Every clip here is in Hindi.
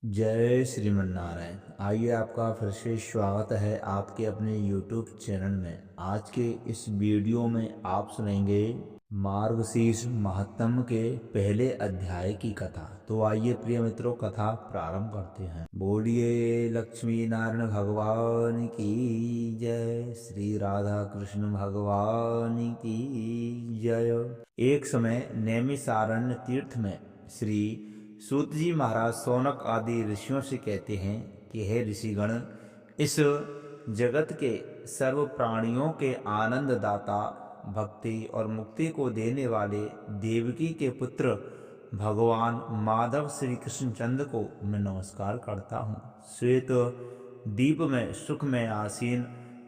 जय श्रीमन्नारायण। आइए, आपका फिर से स्वागत है आपके अपने YouTube चैनल में। आज के इस वीडियो में आप सुनेंगे मार्गशीर्ष महात्म्य के पहले अध्याय की कथा। तो आइए प्रिय मित्रों, कथा प्रारंभ करते हैं। बोलिए लक्ष्मी नारायण भगवान की जय, श्री राधा कृष्ण भगवान की जय। एक समय नैमिषारण्य तीर्थ में श्री सूत जी महाराज शौनक आदि ऋषियों से कहते हैं कि हे ऋषिगण, इस जगत के सर्व प्राणियों के आनंद दाता, भक्ति और मुक्ति को देने वाले देवकी के पुत्र भगवान माधव श्री कृष्ण चंद्र को मैं नमस्कार करता हूँ। श्वेत दीप में सुख में आसीन,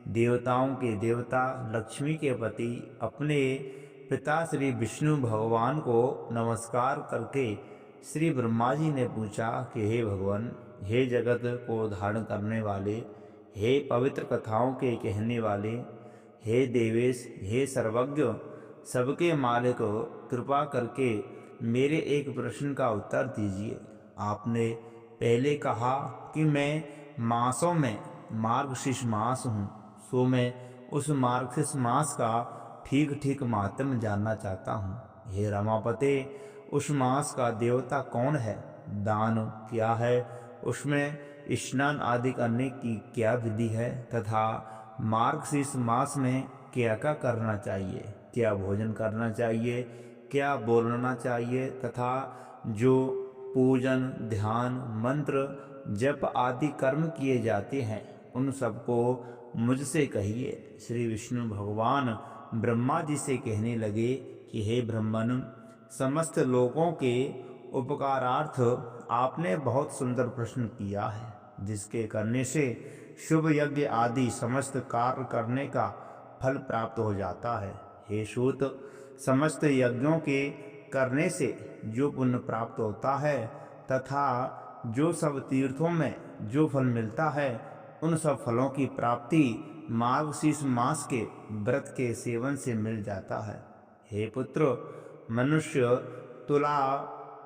देवताओं के देवता, लक्ष्मी के पति, अपने पिता श्री विष्णु भगवान को नमस्कार करके श्री ब्रह्मा जी ने पूछा कि हे भगवान, हे जगत को धारण करने वाले, हे पवित्र कथाओं के कहने वाले, हे देवेश, हे सर्वज्ञ, सबके मालिक, कृपा करके मेरे एक प्रश्न का उत्तर दीजिए। आपने पहले कहा कि मैं मासों में मार्गशीर्ष मास हूँ, सो मैं उस मार्गशीर्ष मास का ठीक ठीक महात्म्य जानना चाहता हूँ। हे रमापते, उस मास का देवता कौन है, दान क्या है, उसमें स्नान आदि करने की क्या विधि है, तथा मार्गशीर्ष मास में क्या क्या करना चाहिए, क्या भोजन करना चाहिए, क्या बोलना चाहिए, तथा जो पूजन, ध्यान, मंत्र, जप आदि कर्म किए जाते हैं उन सबको मुझसे कहिए। श्री विष्णु भगवान ब्रह्मा जी से कहने लगे कि हे ब्रह्मन, समस्त लोगों के उपकारार्थ आपने बहुत सुंदर प्रश्न किया है, जिसके करने से शुभ यज्ञ आदि समस्त कार्य करने का फल प्राप्त हो जाता है। हे सूत, समस्त यज्ञों के करने से जो पुण्य प्राप्त होता है तथा जो सब तीर्थों में जो फल मिलता है, उन सब फलों की प्राप्ति मार्गशीर्ष मास के व्रत के सेवन से मिल जाता है। हे पुत्र, मनुष्य तुला,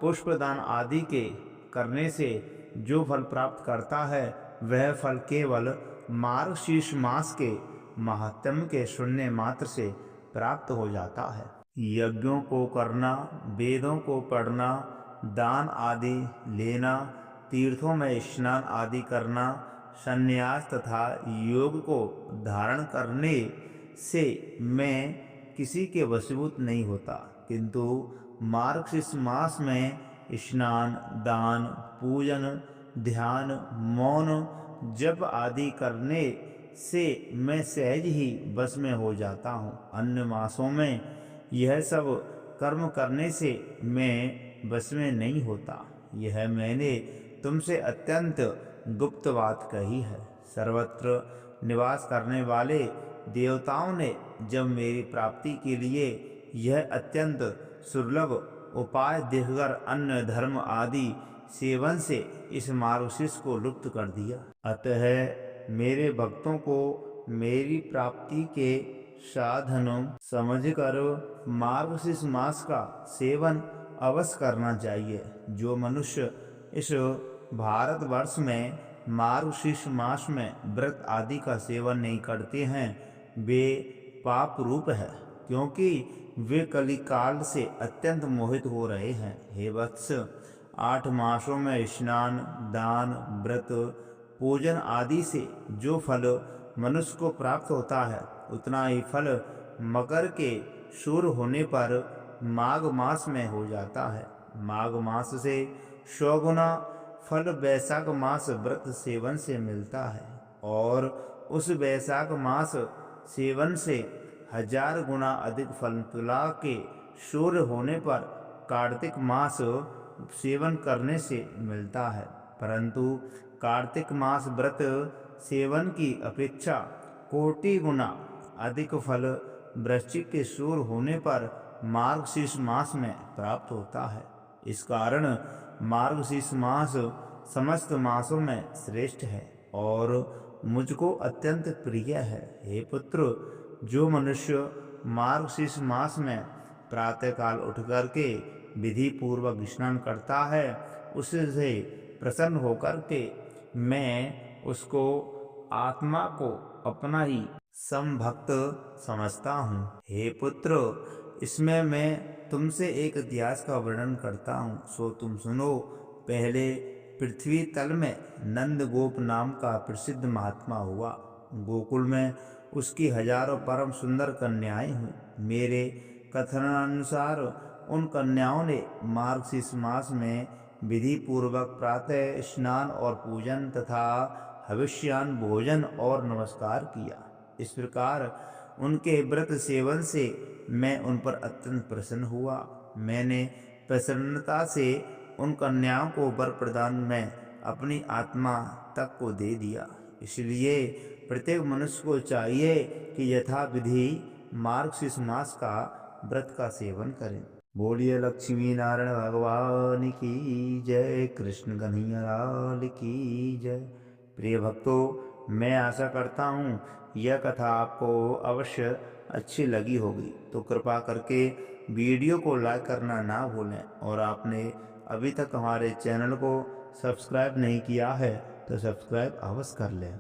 पुष्पदान आदि के करने से जो फल प्राप्त करता है, वह फल केवल मार्गशीर्ष मास के महात्म्य के सुनने मात्र से प्राप्त हो जाता है। यज्ञों को करना, वेदों को पढ़ना, दान आदि लेना, तीर्थों में स्नान आदि करना, संन्यास तथा योग को धारण करने से मैं किसी के वशीभूत नहीं होता, किंतु मार्गशीर्ष मास में स्नान, दान, पूजन, ध्यान, मौन, जप आदि करने से मैं सहज ही बस में हो जाता हूँ। अन्य मासों में यह सब कर्म करने से मैं बस में नहीं होता। यह मैंने तुमसे अत्यंत गुप्त बात कही है। सर्वत्र निवास करने वाले देवताओं ने जब मेरी प्राप्ति के लिए यह अत्यंत सुलभ उपाय देखकर अन्न, धर्म आदि सेवन से इस मार्गशीर्ष को लुप्त कर दिया। अतः मेरे भक्तों को मेरी प्राप्ति के साधनों समझकर मार्गशीर्ष मास का सेवन अवश्य करना चाहिए। जो मनुष्य इस भारतवर्ष में मार्गशीर्ष मास में व्रत आदि का सेवन नहीं करते हैं, वे पाप रूप है, क्योंकि वे कली काल से अत्यंत मोहित हो रहे हैं। हे वत्स, 8 मासों में स्नान, दान, व्रत, पूजन आदि से जो फल मनुष्य को प्राप्त होता है, उतना ही फल मकर के सूर्य होने पर माघ मास में हो जाता है। माघ मास से 100 गुना फल वैशाख मास व्रत सेवन से मिलता है, और उस वैशाख मास सेवन से 1000 गुना अधिक फल तुला के सूर्य होने पर कार्तिक मास सेवन करने से मिलता है। परंतु कार्तिक मास व्रत सेवन की अपेक्षा कोटि गुना अधिक फल वृश्चिक के सूर्य होने पर मार्गशीर्ष मास में प्राप्त होता है। इस कारण मार्गशीर्ष मास समस्त मासों में श्रेष्ठ है और मुझको अत्यंत प्रिय है। हे पुत्र, जो मनुष्य मार्गशीर्ष मास में प्रातःकाल उठ करके विधि पूर्वक स्नान करता है, उससे प्रसन्न होकर के मैं उसको आत्मा को अपना ही समभक्त समझता हूँ। हे पुत्र, इसमें मैं तुमसे एक इतिहास का वर्णन करता हूँ, सो तुम सुनो। पहले पृथ्वी तल में नंद गोप नाम का प्रसिद्ध महात्मा हुआ। गोकुल में उसकी हजारों परम सुंदर कन्याएं हुई। मेरे कथनानुसार उन कन्याओं ने मार्गशीर्ष मास में विधि पूर्वक प्रातः स्नान और पूजन तथा हविष्यान भोजन और नमस्कार किया। इस प्रकार उनके व्रत सेवन से मैं उन पर अत्यंत प्रसन्न हुआ। मैंने प्रसन्नता से उन कन्याओं को वर प्रदान में अपनी आत्मा तक को दे दिया। इसलिए प्रत्येक मनुष्य को चाहिए कि यथा विधि मार्गशीर्ष मास का व्रत का सेवन करें। बोलिए लक्ष्मी नारायण भगवान की जय, कृष्ण कन्हैया लाल की जय। प्रिय भक्तों, मैं आशा करता हूँ यह कथा आपको अवश्य अच्छी लगी होगी, तो कृपा करके वीडियो को लाइक करना ना भूलें, और आपने अभी तक हमारे चैनल को सब्सक्राइब नहीं किया है तो सब्सक्राइब अवश्य कर लें।